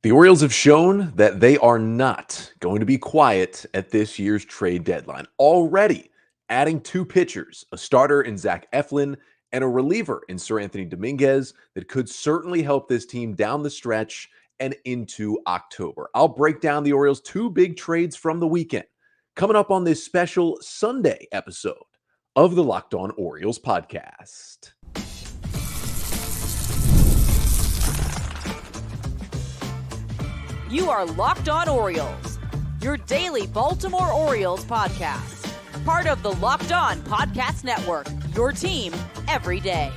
The Orioles have shown that they are not going to be quiet at this year's trade deadline. Already adding two pitchers, a starter in Zack Eflin and a reliever in Seranthony Domínguez that could certainly help this team down the stretch and into October. I'll break down the Orioles' two big trades from the weekend coming up on this special Sunday episode of the Locked On Orioles podcast. You are Locked On Orioles, your daily Baltimore Orioles podcast. Part of the Locked On Podcast Network, your team every day.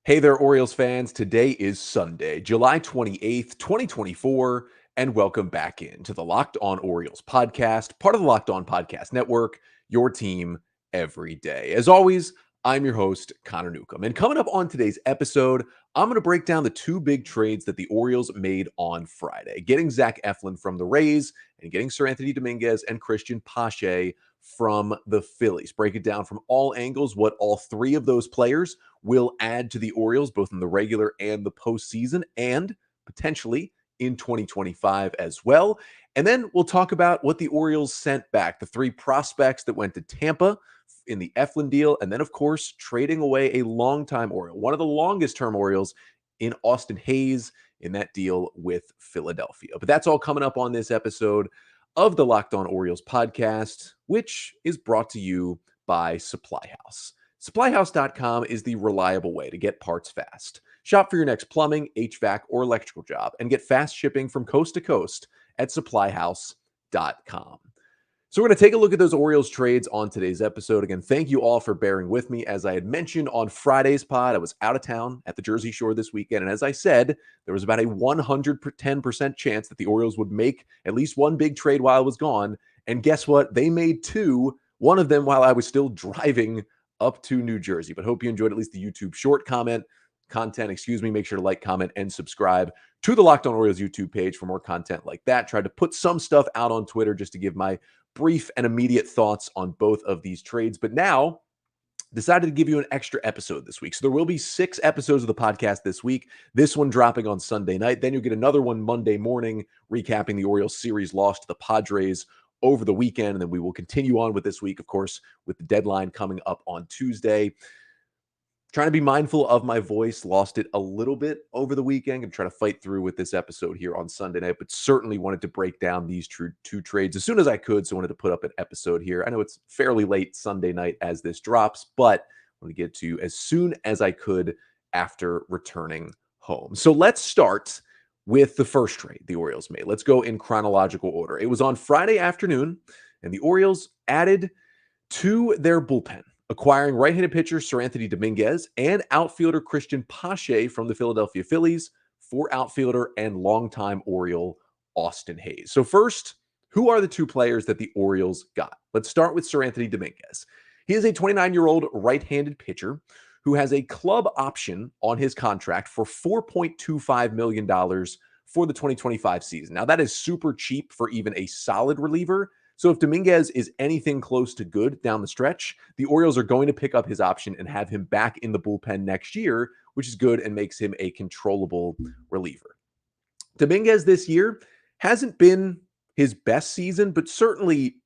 Hey there, Orioles fans. Today is Sunday, July 28th, 2024, and welcome back into the Locked On Orioles podcast, part of the Locked On Podcast Network, your team every day. As always, I'm your host, Connor Newcomb. And coming up on today's episode, I'm going to break down the two big trades that the Orioles made on Friday, getting Zack Eflin from the Rays and getting Seranthony Domínguez and Christian Pache from the Phillies. Break it down from all angles, what all three of those players will add to the Orioles, both in the regular and the postseason, and potentially in 2025 as well. And then we'll talk about what the Orioles sent back, the three prospects that went to Tampa in the Eflin deal, and then, of course, trading away a longtime Oriole, one of the longest-term Orioles in Austin Hayes in that deal with Philadelphia. But that's all coming up on this episode of the Locked On Orioles podcast, which is brought to you by Supply House. SupplyHouse.com is the reliable way to get parts fast. Shop for your next plumbing, HVAC, or electrical job and get fast shipping from coast to coast at SupplyHouse.com. So we're going to take a look at those Orioles trades on today's episode. Again, thank you all for bearing with me. As I had mentioned on Friday's pod, I was out of town at the Jersey Shore this weekend. And as I said, there was about a 110% chance that the Orioles would make at least one big trade while I was gone. And guess what? They made two, one of them while I was still driving up to New Jersey. But hope you enjoyed at least the YouTube short content. Make sure to like, comment, and subscribe to the Locked On Orioles YouTube page for more content like that. Tried to put some stuff out on Twitter just to give my brief and immediate thoughts on both of these trades. But now decided to give you an extra episode this week. So there will be 6 episodes of the podcast this week. This one dropping on Sunday night. Then you'll get another one Monday morning, recapping the Orioles series loss to the Padres over the weekend. And then we will continue on with this week, of course, with the deadline coming up on Tuesday. Trying to be mindful of my voice. Lost it a little bit over the weekend. I'm trying to fight through with this episode here on Sunday night, but certainly wanted to break down these two trades as soon as I could. So I wanted to put up an episode here. I know it's fairly late Sunday night as this drops, but I want to get to you as soon as I could after returning home. So let's start with the first trade the Orioles made. Let's go in chronological order. It was on Friday afternoon, and the Orioles added to their bullpen, acquiring right-handed pitcher Seranthony Domínguez and outfielder Christian Pache from the Philadelphia Phillies for outfielder and longtime Oriole Austin Hayes. So first, who are the two players that the Orioles got? Let's start with Seranthony Domínguez. He is a 29-year-old right-handed pitcher who has a club option on his contract for $4.25 million for the 2025 season. Now, that is super cheap for even a solid reliever. So if Domínguez is anything close to good down the stretch, the Orioles are going to pick up his option and have him back in the bullpen next year, which is good and makes him a controllable reliever. Domínguez this year hasn't been his best season, but certainly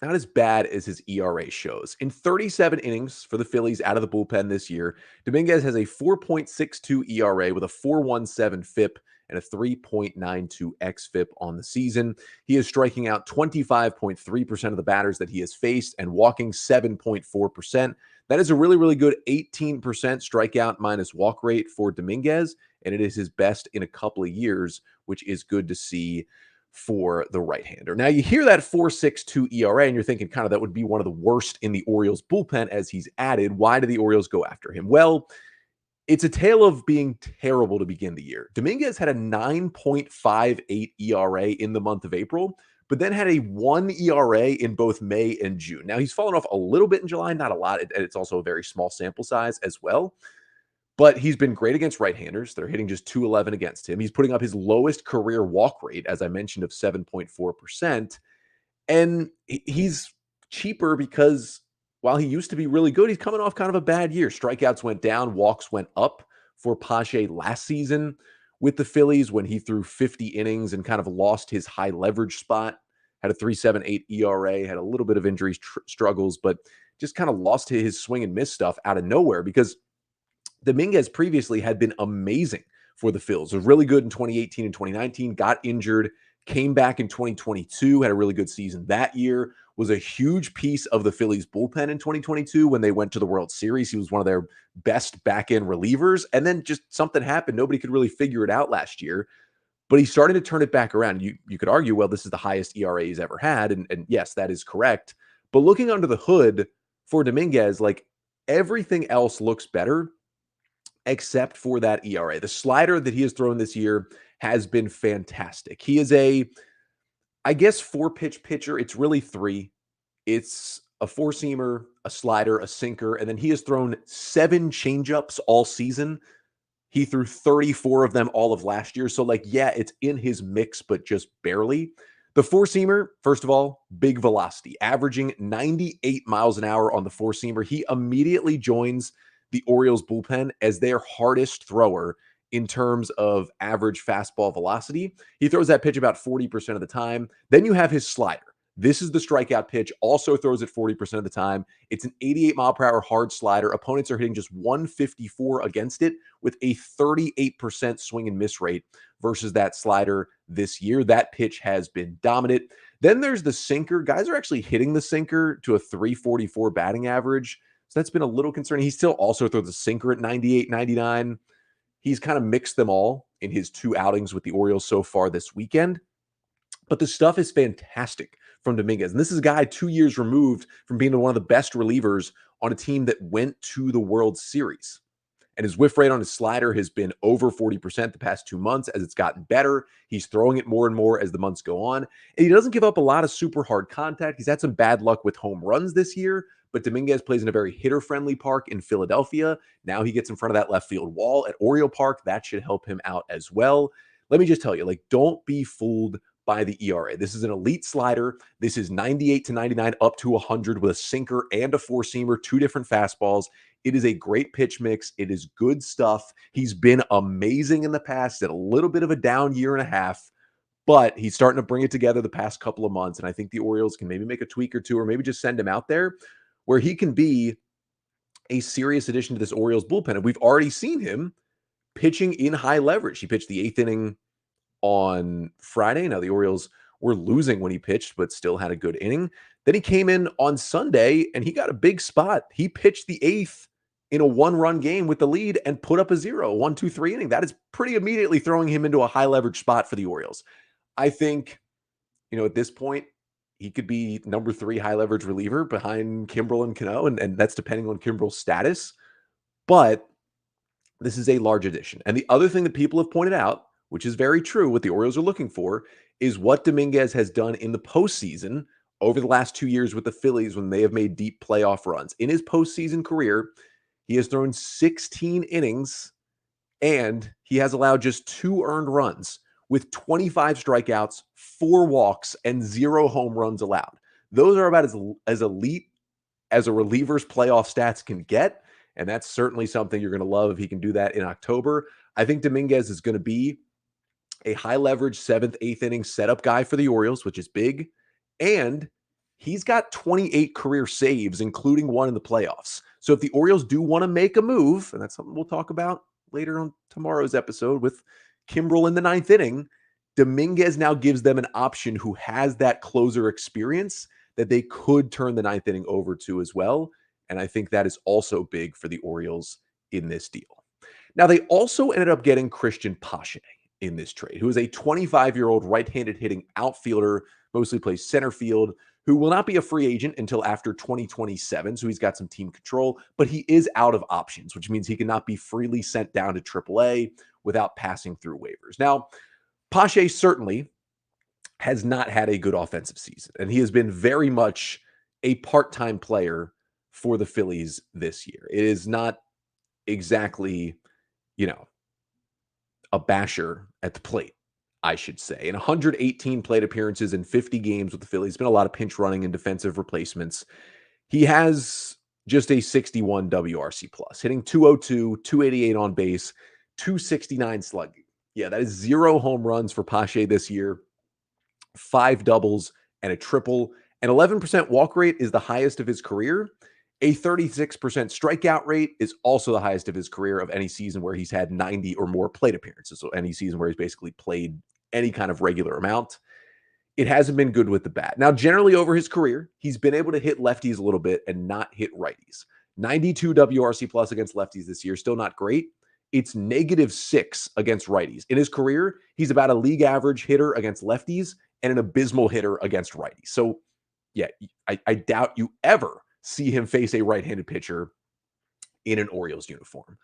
not as bad as his ERA shows. In 37 innings for the Phillies out of the bullpen this year, Domínguez has a 4.62 ERA with a 4.17 FIP and a 3.92 xFIP on the season. He is striking out 25.3% of the batters that he has faced and walking 7.4%. That is a really, really good 18% strikeout minus walk rate for Domínguez, and it is his best in a couple of years, which is good to see for the right-hander. Now, you hear that 4.62 ERA, and you're thinking kind of that would be one of the worst in the Orioles bullpen as he's added. Why do the Orioles go after him? Well, it's a tale of being terrible to begin the year. Domínguez had a 9.58 ERA in the month of April, but then had a 1 ERA in both May and June. Now, he's fallen off a little bit in July, not a lot. It's also a very small sample size as well. But he's been great against right-handers. They're hitting just .211 against him. He's putting up his lowest career walk rate, as I mentioned, of 7.4%. And he's cheaper because while he used to be really good, he's coming off kind of a bad year. Strikeouts went down, walks went up for Pache last season, with the Phillies when he threw 50 innings and kind of lost his high leverage spot. Had a 3.78 ERA, had a little bit of injury struggles, but just kind of lost his swing and miss stuff out of nowhere because Domínguez previously had been amazing for the Phils. Was really good in 2018 and 2019, got injured, came back in 2022, had a really good season that year, was a huge piece of the Phillies bullpen in 2022 when they went to the World Series. He was one of their best back-end relievers, and then just something happened. Nobody could really figure it out last year, but he started to turn it back around. You could argue, well, this is the highest ERA he's ever had, and yes, that is correct. But looking under the hood for Domínguez, like everything else looks better except for that ERA. The slider that he has thrown this year has been fantastic. He is I guess, 4-pitch pitcher. It's really 3. It's a 4-seamer, a slider, a sinker, and then he has thrown 7 changeups all season. He threw 34 of them all of last year. So, like, yeah, it's in his mix, but just barely. The 4-seamer, first of all, big velocity, averaging 98 miles an hour on the 4-seamer. He immediately joins the Orioles bullpen as their hardest thrower in terms of average fastball velocity. He throws that pitch about 40% of the time. Then you have his slider. This is the strikeout pitch, also throws it 40% of the time. It's an 88 mile per hour hard slider. Opponents are hitting just 154 against it with a 38% swing and miss rate versus that slider this year. That pitch has been dominant. Then there's the sinker. Guys are actually hitting the sinker to a 344 batting average. So that's been a little concerning. He still also throws a sinker at 98, 99. He's kind of mixed them all in his 2 outings with the Orioles so far this weekend. But the stuff is fantastic from Domínguez. And this is a guy 2 years removed from being one of the best relievers on a team that went to the World Series. And his whiff rate on his slider has been over 40% the past 2 months as it's gotten better. He's throwing it more and more as the months go on. And he doesn't give up a lot of super hard contact. He's had some bad luck with home runs this year, but Domínguez plays in a very hitter-friendly park in Philadelphia. Now he gets in front of that left field wall at Oriole Park. That should help him out as well. Let me just tell you, like, don't be fooled by the ERA. This is an elite slider. This is 98 to 99 up to 100 with a sinker and a 4-seamer, 2 different fastballs. It is a great pitch mix. It is good stuff. He's been amazing in the past, at a little bit of a down year and a half, but he's starting to bring it together the past couple of months. And I think the Orioles can maybe make a tweak or two, or maybe just send him out there where he can be a serious addition to this Orioles bullpen. And we've already seen him pitching in high leverage. He pitched the 8th inning on Friday. Now, the Orioles were losing when he pitched, but still had a good inning. Then he came in on Sunday and he got a big spot. He pitched the 8th in a 1-run game with the lead and put up a 1-2-3 inning. That is pretty immediately throwing him into a high leverage spot for the Orioles. I think, at this point, he could be number 3 high leverage reliever behind Kimbrel and Cano, and that's depending on Kimbrel's status. But this is a large addition. And the other thing that people have pointed out, which is very true, what the Orioles are looking for, is what Domínguez has done in the postseason over the last 2 years with the Phillies when they have made deep playoff runs. In his postseason career, he has thrown 16 innings, and he has allowed just 2 earned runs with 25 strikeouts, 4 walks, and 0 home runs allowed. Those are about as elite as a reliever's playoff stats can get, and that's certainly something you're going to love if he can do that in October. I think Domínguez is going to be a high leverage 7th, 8th inning setup guy for the Orioles, which is big. And he's got 28 career saves, including 1 in the playoffs. So if the Orioles do want to make a move, and that's something we'll talk about later on tomorrow's episode with Kimbrel in the 9th inning, Domínguez now gives them an option who has that closer experience that they could turn the 9th inning over to as well. And I think that is also big for the Orioles in this deal. Now, they also ended up getting Christian Pache in this trade, who is a 25-year-old right-handed hitting outfielder, mostly plays center field, who will not be a free agent until after 2027. So he's got some team control, but he is out of options, which means he cannot be freely sent down to AAA without passing through waivers. Now, Pache certainly has not had a good offensive season, and he has been very much a part-time player for the Phillies this year. It is not exactly, a basher at the plate, I should say. In 118 plate appearances in 50 games with the Phillies, been a lot of pinch running and defensive replacements. He has just a 61 WRC plus, hitting 202, 288 on base, 269 slugging. Yeah, that is 0 home runs for Pache this year, 5 doubles and a triple. An 11% walk rate is the highest of his career. A 36% strikeout rate is also the highest of his career of any season where he's had 90 or more plate appearances. So any season where he's basically played any kind of regular amount. It hasn't been good with the bat. Now, generally over his career, he's been able to hit lefties a little bit and not hit righties. 92 WRC plus against lefties this year, still not great. It's -6 against righties. In his career, he's about a league average hitter against lefties and an abysmal hitter against righties. So, yeah, I doubt you ever see him face a right-handed pitcher in an Orioles uniform.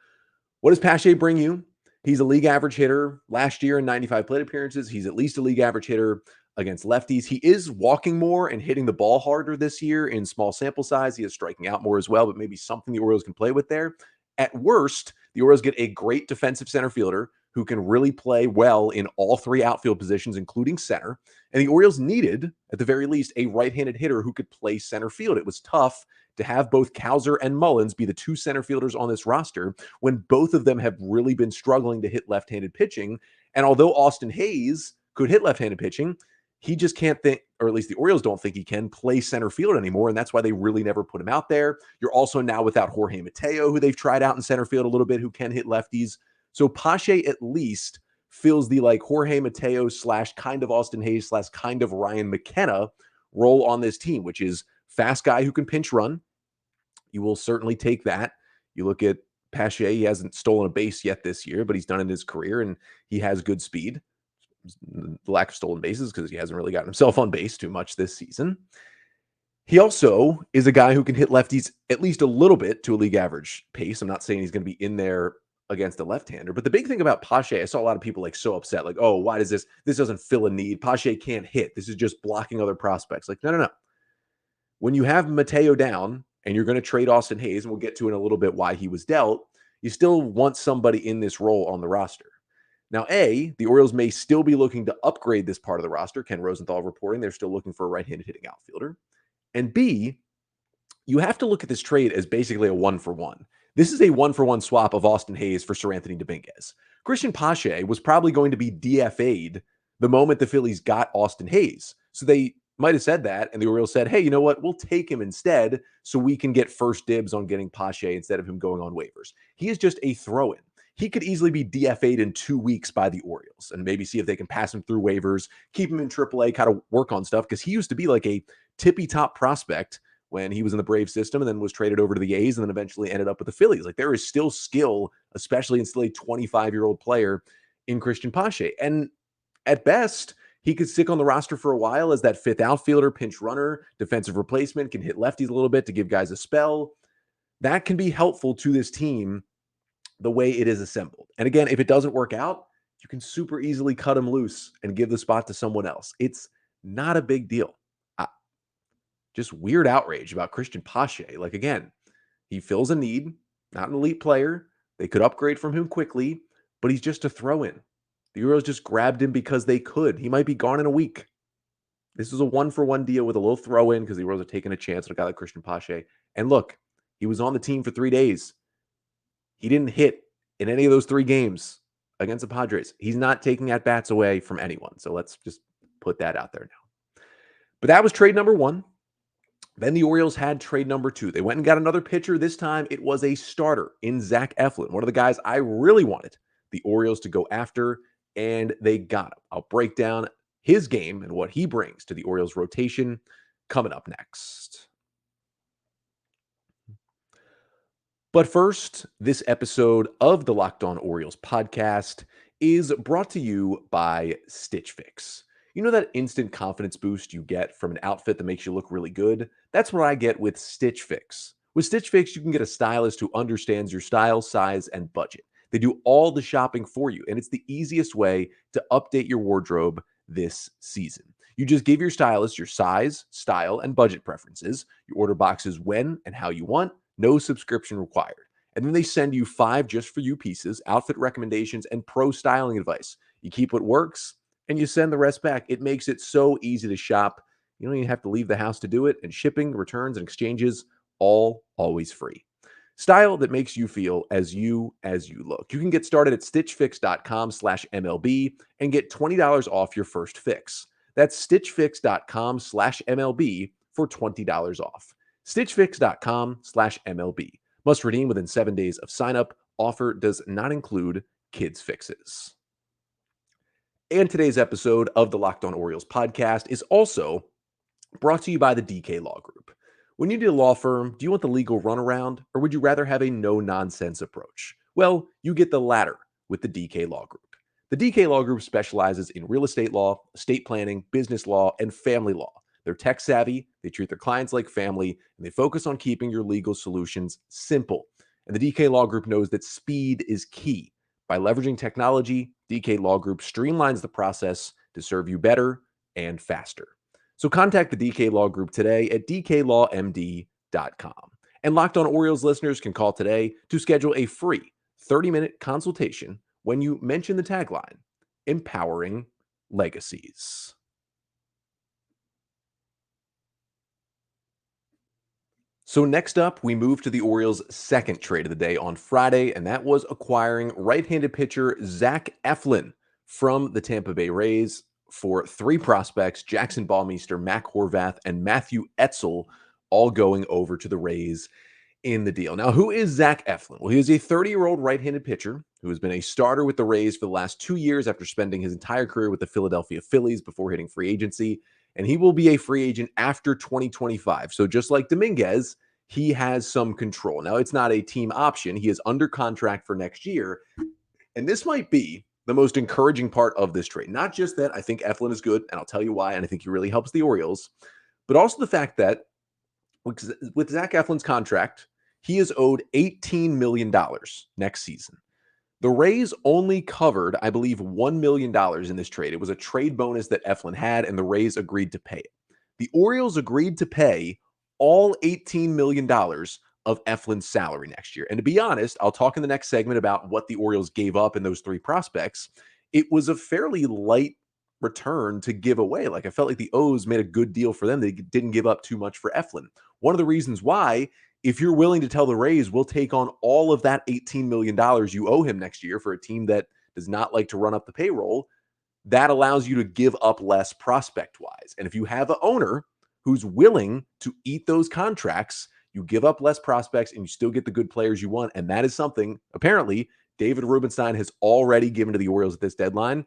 What does Pache bring you? He's a league average hitter last year in 95 plate appearances. He's at least a league average hitter against lefties. He is walking more and hitting the ball harder this year in small sample size. He is striking out more as well, but maybe something the Orioles can play with there. At worst, the Orioles get a great defensive center fielder who can really play well in all 3 outfield positions, including center. And the Orioles needed, at the very least, a right-handed hitter who could play center field. It was tough to have both Cowser and Mullins be the 2 center fielders on this roster when both of them have really been struggling to hit left-handed pitching. And although Austin Hayes could hit left-handed pitching, he just can't think, or at least the Orioles don't think he can play center field anymore. And that's why they really never put him out there. You're also now without Jorge Mateo, who they've tried out in center field a little bit, who can hit lefties. So Pache at least fills the like Jorge Mateo / kind of Austin Hayes / kind of Ryan McKenna role on this team, which is fast guy who can pinch run. You will certainly take that. You look at Pache, he hasn't stolen a base yet this year, but he's done it in his career and he has good speed. The lack of stolen bases because he hasn't really gotten himself on base too much this season. He also is a guy who can hit lefties at least a little bit to a league average pace. I'm not saying he's going to be in there against a left-hander, but the big thing about Pache, I saw a lot of people like so upset, like, oh, why does this doesn't fill a need. Pache can't hit. This is just blocking other prospects. Like, no. When you have Mateo down and you're going to trade Austin Hayes, and we'll get to in a little bit why he was dealt, you still want somebody in this role on the roster. Now, the Orioles may still be looking to upgrade this part of the roster. Ken Rosenthal reporting they're still looking for a right-handed hitting outfielder. And B, you have to look at this trade as basically a 1-for-1. This is a 1-for-1 swap of Austin Hayes for Seranthony Domínguez. Christian Pache was probably going to be DFA'd the moment the Phillies got Austin Hayes. So they might have said that, and the Orioles said, hey, you know what? We'll take him instead so we can get first dibs on getting Pache instead of him going on waivers. He is just a throw-in. He could easily be DFA'd in 2 weeks by the Orioles and maybe see if they can pass him through waivers, keep him in AAA, kind of work on stuff because he used to be like a tippy-top prospect when he was in the Braves system and then was traded over to the A's and then eventually ended up with the Phillies. Like there is still skill, especially in still a 25-year-old player in Christian Pache. And at best, he could stick on the roster for a while as that 5th outfielder, pinch runner, defensive replacement, can hit lefties a little bit to give guys a spell. That can be helpful to this team the way it is assembled. And again, if it doesn't work out, you can super easily cut him loose and give the spot to someone else. It's not a big deal. Just weird outrage about Christian Pache. Like, again, he fills a need, not an elite player. They could upgrade from him quickly, but he's just a throw-in. The Orioles just grabbed him because they could. He might be gone in a week. This is a 1-for-1 deal with a little throw-in because the Orioles are taking a chance on a guy like Christian Pache. And look, he was on the team for 3 days. He didn't hit in any of those 3 games against the Padres. He's not taking at-bats away from anyone. So let's just put that out there now. But that was trade number 1. Then the Orioles had trade number 2. They went and got another pitcher. This time it was a starter in Zack Eflin, one of the guys I really wanted the Orioles to go after, and they got him. I'll break down his game and what he brings to the Orioles rotation coming up next. But first, this episode of the Locked On Orioles podcast is brought to you by Stitch Fix. You know that instant confidence boost you get from an outfit that makes you look really good? That's what I get with Stitch Fix. With Stitch Fix, you can get a stylist who understands your style, size, and budget. They do all the shopping for you, and it's the easiest way to update your wardrobe this season. You just give your stylist your size, style, and budget preferences. You order boxes when and how you want, no subscription required. And then they send you 5 just for you pieces, outfit recommendations, and pro styling advice. You keep what works, and you send the rest back. It makes it so easy to shop. You don't even have to leave the house to do it, and shipping, returns, and exchanges, all always free. Style that makes you feel as you look. You can get started at stitchfix.com/MLB and get $20 off your first fix. That's stitchfix.com/MLB for $20 off. Stitchfix.com/MLB. Must redeem within 7 days of sign up. Offer does not include kids fixes. And today's episode of the Locked On Orioles podcast is also brought to you by the DK Law Group. When you need a law firm, do you want the legal runaround or would you rather have a no-nonsense approach? Well, you get the latter with the DK Law Group. The DK Law Group specializes in real estate law, estate planning, business law, and family law. They're tech savvy, they treat their clients like family, and they focus on keeping your legal solutions simple. And the DK Law Group knows that speed is key. By leveraging technology, DK Law Group streamlines the process to serve you better and faster. So contact the DK Law Group today at dklawmd.com. And Locked On Orioles listeners can call today to schedule a free 30-minute consultation when you mention the tagline, Empowering Legacies. So next up, we move to the Orioles' second trade of the day on Friday, and that was acquiring right-handed pitcher Zack Eflin from the Tampa Bay Rays for 3 prospects, Jackson Ballmeister, Mac Horvath, and Matthew Etzel, all going over to the Rays in the deal. Now, who is Zack Eflin? Well, he is a 30-year-old right-handed pitcher who has been a starter with the Rays for the last 2 years after spending his entire career with the Philadelphia Phillies before hitting free agency. And he will be a free agent after 2025. So just like Domínguez, he has some control. Now, it's not a team option. He is under contract for next year. And this might be the most encouraging part of this trade. Not just that I think Eflin is good, and I'll tell you why, and I think he really helps the Orioles, but also the fact that with Zack Eflin's contract, he is owed $18 million next season. The Rays only covered, I believe, $1 million in this trade. It was a trade bonus that Eflin had, and the Rays agreed to pay it. The Orioles agreed to pay all $18 million of Eflin's salary next year. And to be honest, I'll talk in the next segment about what the Orioles gave up in those 3 prospects. It was a fairly light return to give away. Like, I felt like the O's made a good deal for them. They didn't give up too much for Eflin. One of the reasons why, if you're willing to tell the Rays, we'll take on all of that $18 million you owe him next year for a team that does not like to run up the payroll, that allows you to give up less prospect-wise. And if you have an owner who's willing to eat those contracts, you give up less prospects and you still get the good players you want. And that is something, apparently, David Rubenstein has already given to the Orioles at this deadline.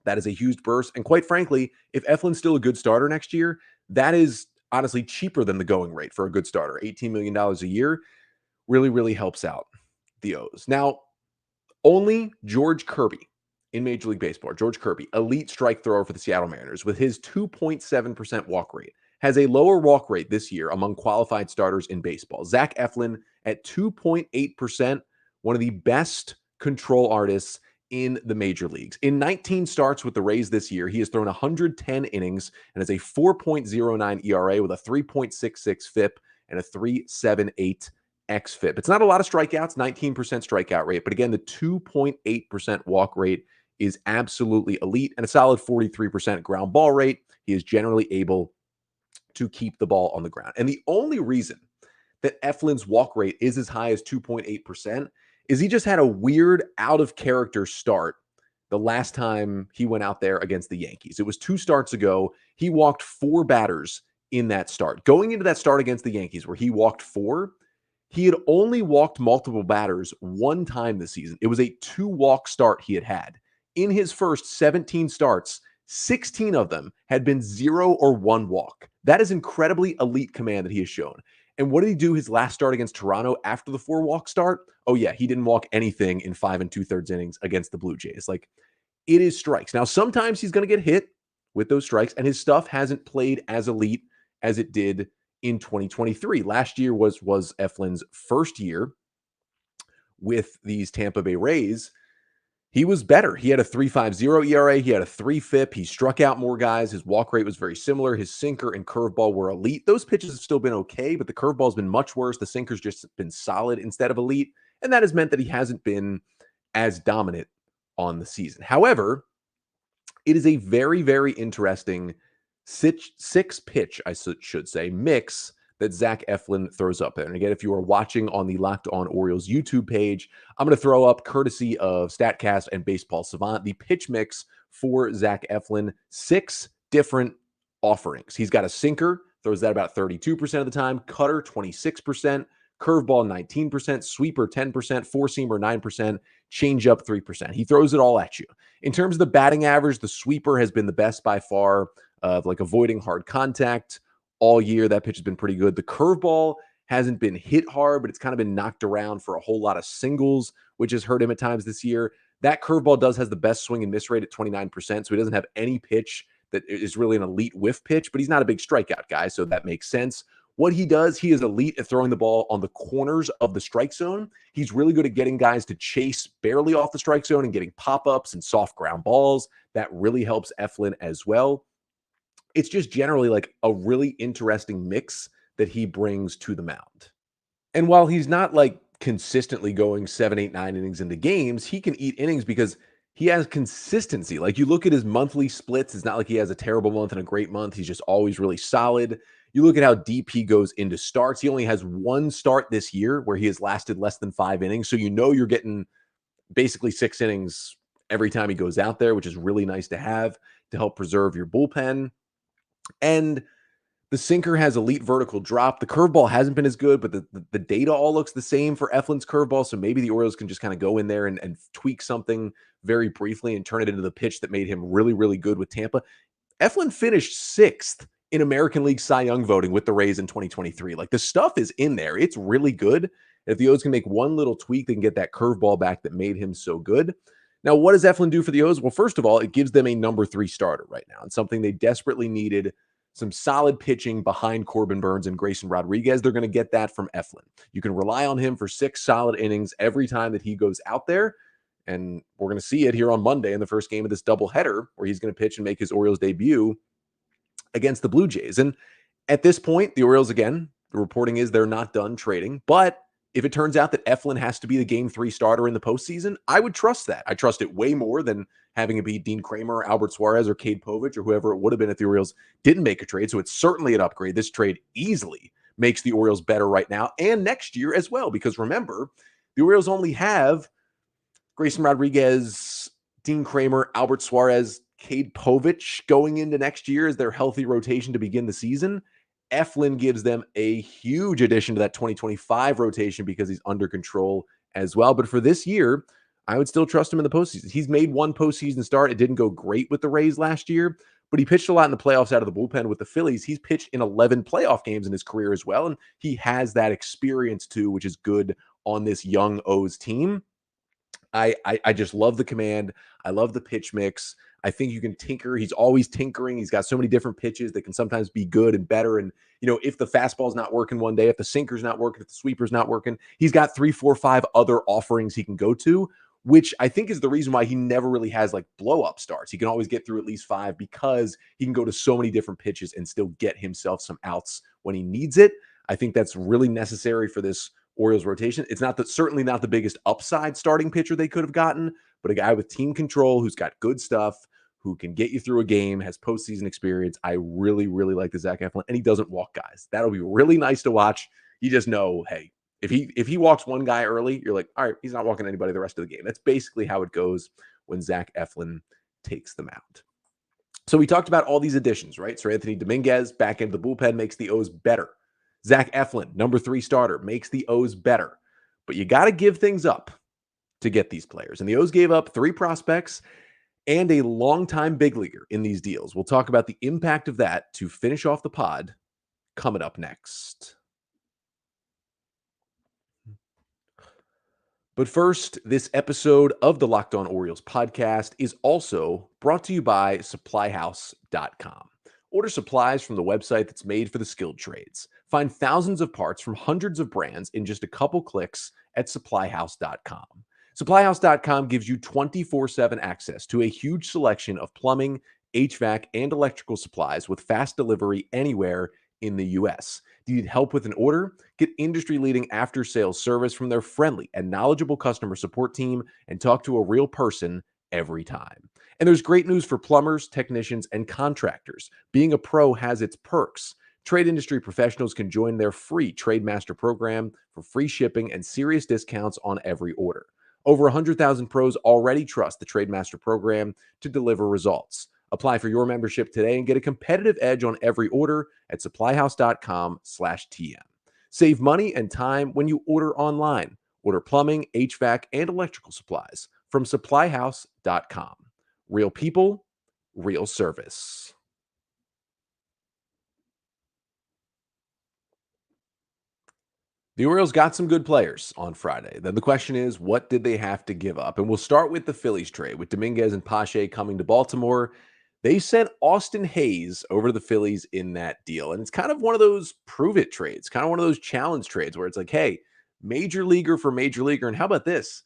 That is a huge burst. And quite frankly, if Eflin's still a good starter next year, that is honestly cheaper than the going rate for a good starter. $18 million a year really, really helps out the O's. Now, only George Kirby in Major League Baseball, George Kirby, elite strike thrower for the Seattle Mariners with his 2.7% walk rate, has a lower walk rate this year among qualified starters in baseball. Zack Eflin at 2.8%, one of the best control artists in the major leagues. In 19 starts with the Rays this year, he has thrown 110 innings and has a 4.09 ERA with a 3.66 FIP and a 3.78 xFIP. It's not a lot of strikeouts, 19% strikeout rate, but again, the 2.8% walk rate is absolutely elite and a solid 43% ground ball rate. He is generally able to keep the ball on the ground. And the only reason that Eflin's walk rate is as high as 2.8% is he just had a weird out of character start the last time he went out there against the Yankees. It was 2 starts ago. He walked 4 batters in that start. Going into that start against the Yankees where he walked 4, he had only walked multiple batters 1 time this season. It was a 2-walk start he had. In his first 17 starts, 16 of them had been 0 or 1 walk. That is incredibly elite command that he has shown. And what did he do his last start against Toronto after the 4-walk start? Oh yeah, he didn't walk anything in 5 2/3 innings against the Blue Jays. Like, it is strikes. Now, sometimes he's going to get hit with those strikes, and his stuff hasn't played as elite as it did in 2023. Last year was Eflin's first year with these Tampa Bay Rays. He was better. He had a 3.50 ERA. He had a 3 FIP. He struck out more guys. His walk rate was very similar. His sinker and curveball were elite. Those pitches have still been okay, but the curveball's been much worse. The sinker's just been solid instead of elite, and that has meant that he hasn't been as dominant on the season. However, it is a very, very interesting 6-pitch, I should say, mix that Zack Eflin throws up there. And again, if you are watching on the Locked On Orioles YouTube page, I'm going to throw up, courtesy of StatCast and Baseball Savant, the pitch mix for Zack Eflin. 6 different offerings. He's got a sinker, throws that about 32% of the time, cutter 26%, curveball 19%, sweeper 10%, four-seamer 9%, changeup 3%. He throws it all at you. In terms of the batting average, the sweeper has been the best by far of like avoiding hard contact all year. That pitch has been pretty good. The curveball hasn't been hit hard, but it's kind of been knocked around for a whole lot of singles, which has hurt him at times this year. That curveball has the best swing and miss rate at 29%, so he doesn't have any pitch that is really an elite whiff pitch, but he's not a big strikeout guy, so that makes sense. What he does, he is elite at throwing the ball on the corners of the strike zone. He's really good at getting guys to chase barely off the strike zone and getting pop-ups and soft ground balls. That really helps Eflin as well. It's just generally like a really interesting mix that he brings to the mound. And while he's not like consistently going 7, 8, 9 innings into games, he can eat innings because he has consistency. Like you look at his monthly splits, it's not like he has a terrible month and a great month. He's just always really solid. You look at how deep he goes into starts. He only has 1 start this year where he has lasted less than 5 innings. So you know you're getting basically 6 innings every time he goes out there, which is really nice to have to help preserve your bullpen. And the sinker has elite vertical drop. The curveball hasn't been as good, but the data all looks the same for Eflin's curveball. So maybe the Orioles can just kind of go in there and tweak something very briefly and turn it into the pitch that made him really, really good with Tampa. Eflin finished 6th in American League Cy Young voting with the Rays in 2023. Like the stuff is in there. It's really good. If the O's can make one little tweak, they can get that curveball back that made him so good. Now, what does Eflin do for the O's? Well, first of all, it gives them a number 3 starter right now. And something they desperately needed. Some solid pitching behind Corbin Burnes and Grayson Rodriguez. They're going to get that from Eflin. You can rely on him for 6 solid innings every time that he goes out there. And we're going to see it here on Monday in the first game of this doubleheader where he's going to pitch and make his Orioles debut against the Blue Jays. And at this point, the Orioles, again, the reporting is they're not done trading. But if it turns out that Eflin has to be the game 3 starter in the postseason, I would trust that. I trust it way more than having it be Dean Kramer, Albert Suarez, or Cade Povich, or whoever it would have been if the Orioles didn't make a trade. So it's certainly an upgrade. This trade easily makes the Orioles better right now and next year as well. Because remember, the Orioles only have Grayson Rodriguez, Dean Kramer, Albert Suarez, Cade Povich going into next year as their healthy rotation to begin the season. Eflin gives them a huge addition to that 2025 rotation because he's under control as well. But for this year, I would still trust him in the postseason. He's made 1 postseason start. It didn't go great with the Rays last year, but he pitched a lot in the playoffs out of the bullpen with the Phillies. He's pitched in 11 playoff games in his career as well, and he has that experience too, which is good on this young O's team. I just love the command. I love the pitch mix. I think you can tinker. He's always tinkering. He's got so many different pitches that can sometimes be good and better. And, you know, if the fastball's not working one day, if the sinker's not working, if the sweeper's not working, he's got 3, 4, 5 other offerings he can go to, which I think is the reason why he never really has like blow up starts. He can always get through at least 5 because he can go to so many different pitches and still get himself some outs when he needs it. I think that's really necessary for this Orioles rotation. It's certainly not the biggest upside starting pitcher they could have gotten, but a guy with team control who's got good stuff, who can get you through a game, has postseason experience. I really, really like the Zack Eflin, and he doesn't walk guys. That'll be really nice to watch. You just know, hey, if he walks one guy early, you're like, all right, he's not walking anybody the rest of the game. That's basically how it goes when Zack Eflin takes them out. So we talked about all these additions, right? Seranthony Domínguez back into the bullpen makes the O's better. Zack Eflin, number 3 starter, makes the O's better. But you got to give things up to get these players. And the O's gave up 3 prospects and a longtime big leaguer in these deals. We'll talk about the impact of that to finish off the pod coming up next. But first, this episode of the Locked On Orioles podcast is also brought to you by SupplyHouse.com. Order supplies from the website that's made for the skilled trades. Find thousands of parts from hundreds of brands in just a couple clicks at SupplyHouse.com. SupplyHouse.com gives you 24/7 access to a huge selection of plumbing, HVAC, and electrical supplies with fast delivery anywhere in the U.S. Do you need help with an order? Get industry-leading after-sales service from their friendly and knowledgeable customer support team and talk to a real person every time. And there's great news for plumbers, technicians, and contractors. Being a pro has its perks. Trade industry professionals can join their free Trade Master program for free shipping and serious discounts on every order. Over 100,000 pros already trust the Trade Master program to deliver results. Apply for your membership today and get a competitive edge on every order at supplyhouse.com/TM. Save money and time when you order online. Order plumbing, HVAC, and electrical supplies from supplyhouse.com. Real people, real service. The Orioles got some good players on Friday. Then the question is, what did they have to give up? And we'll start with the Phillies trade, with Domínguez and Pache coming to Baltimore. They sent Austin Hayes over to the Phillies in that deal. And it's kind of one of those prove it trades, kind of one of those challenge trades where it's like, hey, major leaguer for major leaguer. And how about this?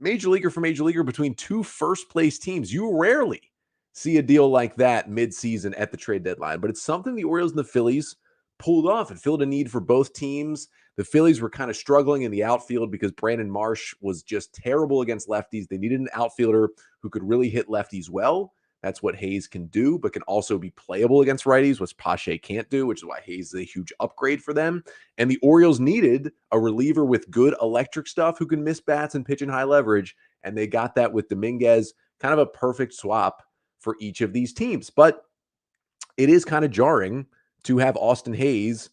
Major leaguer for major leaguer between two first place teams. You rarely see a deal like that midseason at the trade deadline, but it's something the Orioles and the Phillies pulled off. It filled a need for both teams. The Phillies were kind of struggling in the outfield because Brandon Marsh was just terrible against lefties. They needed an outfielder who could really hit lefties well. That's what Hayes can do, but can also be playable against righties, which Pache can't do, which is why Hayes is a huge upgrade for them. And the Orioles needed a reliever with good electric stuff who can miss bats and pitch in high leverage. And they got that with Domínguez, kind of a perfect swap for each of these teams. But it is kind of jarring to have Austin Hayes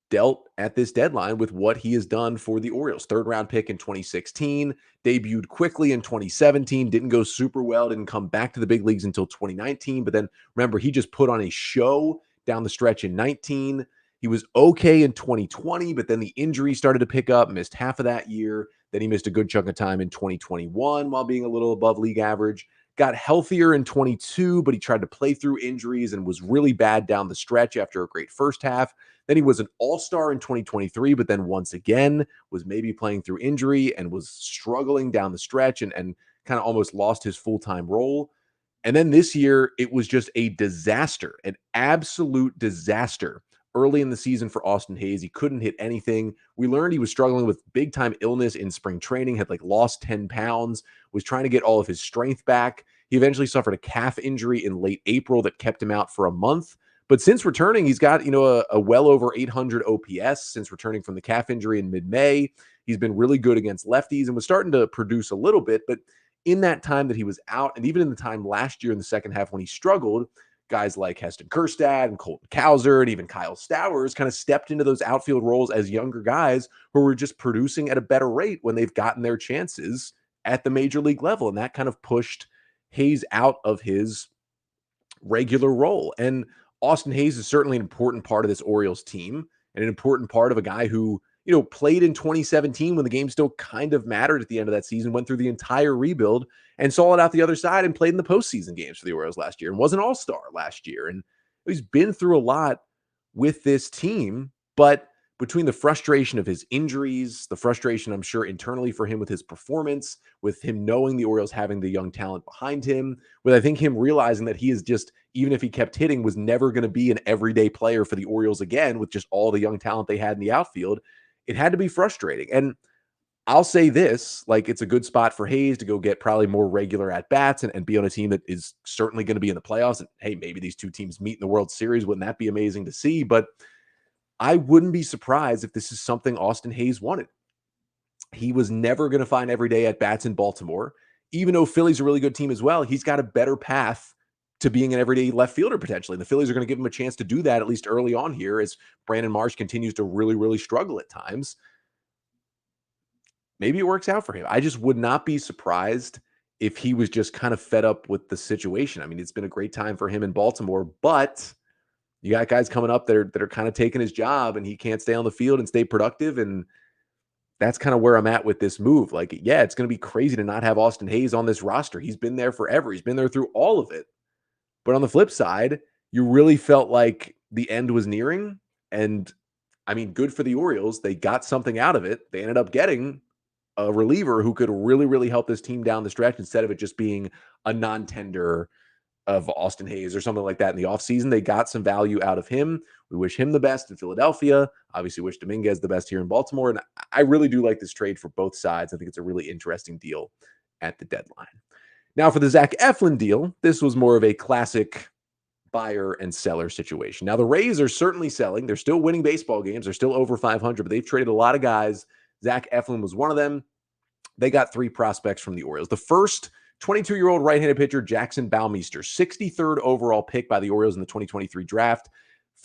dealt at this deadline with what he has done for the Orioles. Third round pick in 2016, debuted quickly in 2017, didn't go super well, didn't come back to the big leagues until 2019. But then remember, he just put on a show down the stretch in 19. He was okay in 2020, but then the injury started to pick up, missed half of that year. Then he missed a good chunk of time in 2021 while being a little above league average. Got healthier in 22, but he tried to play through injuries and was really bad down the stretch after a great first half. Then he was an all-star in 2023, but then once again was maybe playing through injury and was struggling down the stretch and kind of almost lost his full-time role. And then this year, it was just a disaster, an absolute disaster early in the season for Austin Hayes. He couldn't hit anything. We learned he was struggling with big-time illness in spring training, had lost 10 pounds, was trying to get all of his strength back. He eventually suffered a calf injury in late April that kept him out for a month. But since returning, he's got, a well over 800 OPS since returning from the calf injury in mid-May. He's been really good against lefties and was starting to produce a little bit. But in that time that he was out, and even in the time last year in the second half when he struggled, guys like Heston Kjerstad and Colton Cowser and even Kyle Stowers kind of stepped into those outfield roles as younger guys who were just producing at a better rate when they've gotten their chances at the major league level. And that kind of pushed Hayes out of his regular role. And Austin Hayes is certainly an important part of this Orioles team and an important part of a guy who, played in 2017 when the game still kind of mattered at the end of that season, went through the entire rebuild and saw it out the other side and played in the postseason games for the Orioles last year and was an all-star last year. And he's been through a lot with this team, but between the frustration of his injuries, the frustration, I'm sure, internally for him with his performance, with him knowing the Orioles having the young talent behind him, with I think him realizing that he is just, even if he kept hitting, was never going to be an everyday player for the Orioles again with just all the young talent they had in the outfield, it had to be frustrating. And I'll say this, it's a good spot for Hayes to go get probably more regular at-bats and be on a team that is certainly going to be in the playoffs. And hey, maybe these two teams meet in the World Series. Wouldn't that be amazing to see? But I wouldn't be surprised if this is something Austin Hayes wanted. He was never going to find everyday at-bats in Baltimore. Even though Philly's a really good team as well, he's got a better path to being an everyday left fielder potentially. And the Phillies are going to give him a chance to do that at least early on here as Brandon Marsh continues to really, really struggle at times. Maybe it works out for him. I just would not be surprised if he was just kind of fed up with the situation. I mean, it's been a great time for him in Baltimore, but you got guys coming up that are kind of taking his job and he can't stay on the field and stay productive. And that's kind of where I'm at with this move. It's going to be crazy to not have Austin Hayes on this roster. He's been there forever. He's been there through all of it. But on the flip side, you really felt like the end was nearing. And I mean, good for the Orioles. They got something out of it. They ended up getting a reliever who could really, really help this team down the stretch instead of it just being a non-tender of Austin Hayes or something like that in the offseason. They got some value out of him. We wish him the best in Philadelphia. Obviously wish Domínguez the best here in Baltimore. And I really do like this trade for both sides. I think it's a really interesting deal at the deadline. Now for the Zack Eflin deal, this was more of a classic buyer and seller situation. Now, the Rays are certainly selling. They're still winning baseball games. They're still over 500, but they've traded a lot of guys. Zack Eflin was one of them. They got 3 prospects from the Orioles. The first, 22-year-old right-handed pitcher Jackson Baumeister, 63rd overall pick by the Orioles in the 2023 draft.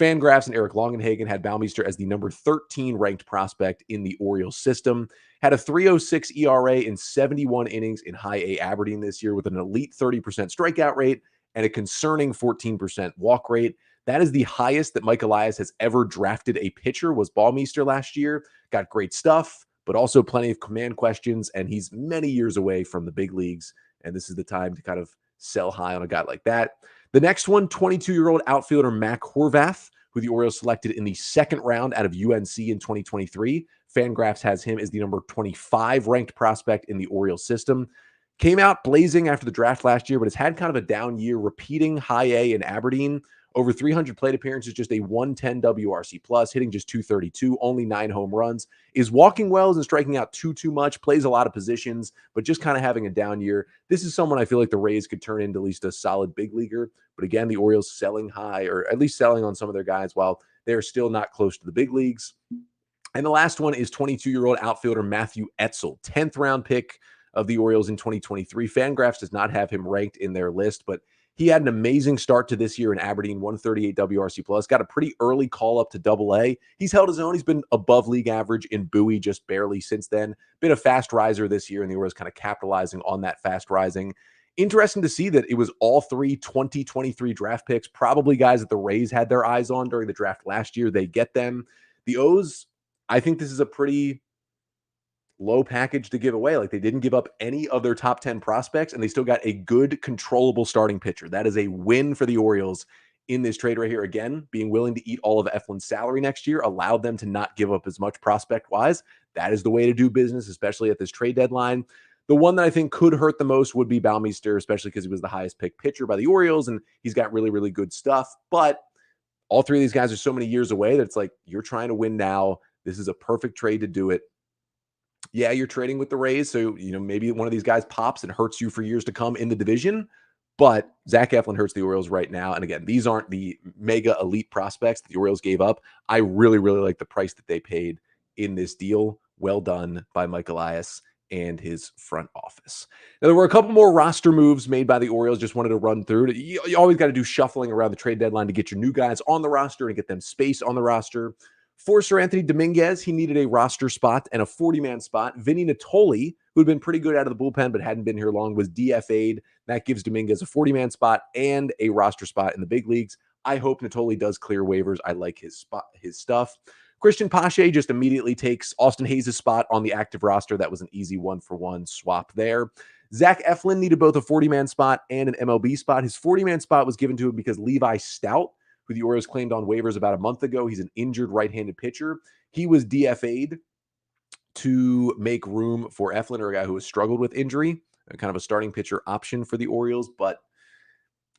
Fangraphs and Eric Longenhagen had Baumeister as the number 13 ranked prospect in the Orioles system. Had a 3.06 ERA in 71 innings in high A Aberdeen this year with an elite 30% strikeout rate and a concerning 14% walk rate. That is the highest that Mike Elias has ever drafted a pitcher, was Baumeister last year. Got great stuff, but also plenty of command questions, and he's many years away from the big leagues, and this is the time to kind of sell high on a guy like that. The next one, 22-year-old outfielder Mac Horvath, who the Orioles selected in the second round out of UNC in 2023. Fangraphs has him as the number 25 ranked prospect in the Orioles system. Came out blazing after the draft last year, but has had kind of a down year, repeating high A in Aberdeen. Over 300 plate appearances, just a 110 WRC plus, hitting just 232, only 9 home runs. Is walking well, isn't striking out too much, plays a lot of positions, but just kind of having a down year. This is someone I feel like the Rays could turn into at least a solid big leaguer. But again, the Orioles selling high, or at least selling on some of their guys while they're still not close to the big leagues. And the last one is 22-year-old outfielder Matthew Etzel, 10th round pick of the Orioles in 2023. Fangraphs does not have him ranked in their list, but he had an amazing start to this year in Aberdeen, 138 WRC plus, got a pretty early call up to Double-A. He's held his own. He's been above league average in Bowie just barely since then. Been a fast riser this year, and the Orioles kind of capitalizing on that fast rising. Interesting to see that it was all 3 2023 draft picks, probably guys that the Rays had their eyes on during the draft last year. They get them. The O's, I think this is a pretty low package to give away. Like, they didn't give up any of their top 10 prospects, and they still got a good, controllable starting pitcher. That is a win for the Orioles in this trade right here. Again, being willing to eat all of Eflin's salary next year allowed them to not give up as much prospect-wise. That is the way to do business, especially at this trade deadline. The one that I think could hurt the most would be Baumeister, especially because he was the highest picked pitcher by the Orioles, and he's got really, really good stuff. But all 3 of these guys are so many years away that it's like, you're trying to win now. This is a perfect trade to do it. Yeah, you're trading with the Rays, so maybe one of these guys pops and hurts you for years to come in the division. But Zack Eflin hurts the Orioles right now. And again, these aren't the mega elite prospects that the Orioles gave up. I really, really like the price that they paid in this deal. Well done by Mike Elias and his front office. Now, there were a couple more roster moves made by the Orioles. Just wanted to run through. You always got to do shuffling around the trade deadline to get your new guys on the roster and get them space on the roster. For Seranthony Domínguez, he needed a roster spot and a 40-man spot. Vinny Natoli, who had been pretty good out of the bullpen but hadn't been here long, was DFA'd. That gives Domínguez a 40-man spot and a roster spot in the big leagues. I hope Natoli does clear waivers. I like his stuff. Christian Pache just immediately takes Austin Hayes' spot on the active roster. That was an easy one-for-one swap there. Zack Eflin needed both a 40-man spot and an MLB spot. His 40-man spot was given to him because Levi Stout, who the Orioles claimed on waivers about a month ago, he's an injured right-handed pitcher. He was DFA'd to make room for Eflin, or a guy who has struggled with injury, kind of a starting pitcher option for the Orioles. But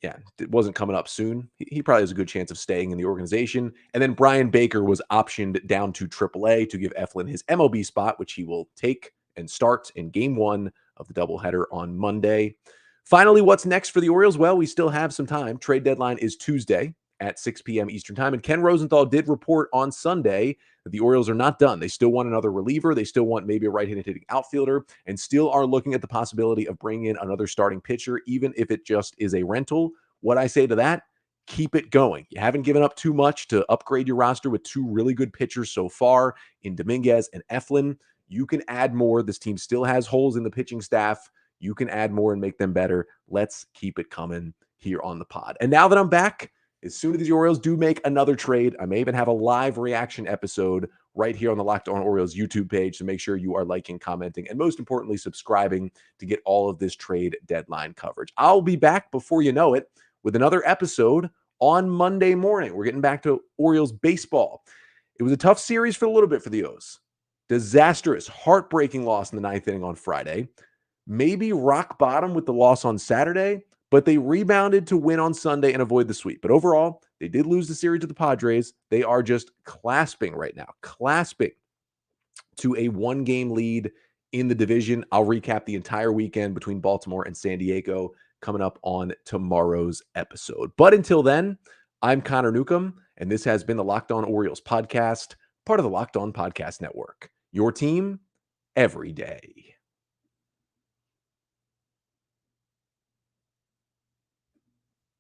yeah, it wasn't coming up soon. He probably has a good chance of staying in the organization. And then Brian Baker was optioned down to AAA to give Eflin his MLB spot, which he will take and start in game 1 of the doubleheader on Monday. Finally, what's next for the Orioles? Well, we still have some time. Trade deadline is Tuesday at 6 p.m. Eastern time. And Ken Rosenthal did report on Sunday that the Orioles are not done. They still want another reliever. They still want maybe a right-handed hitting outfielder, and still are looking at the possibility of bringing in another starting pitcher, even if it just is a rental. What I say to that, keep it going. You haven't given up too much to upgrade your roster with 2 really good pitchers so far in Domínguez and Eflin. You can add more. This team still has holes in the pitching staff. You can add more and make them better. Let's keep it coming here on the pod. And now that I'm back, as soon as the Orioles do make another trade, I may even have a live reaction episode right here on the Locked On Orioles YouTube page. So make sure you are liking, commenting, and most importantly, subscribing to get all of this trade deadline coverage. I'll be back before you know it with another episode on Monday morning. We're getting back to Orioles baseball. It was a tough series for a little bit for the O's. Disastrous, heartbreaking loss in the 9th inning on Friday. Maybe rock bottom with the loss on Saturday, but they rebounded to win on Sunday and avoid the sweep. But overall, they did lose the series to the Padres. They are just clasping right now, clasping to a 1-game lead in the division. I'll recap the entire weekend between Baltimore and San Diego coming up on tomorrow's episode. But until then, I'm Connor Newcomb, and this has been the Locked On Orioles podcast, part of the Locked On Podcast Network. Your team every day.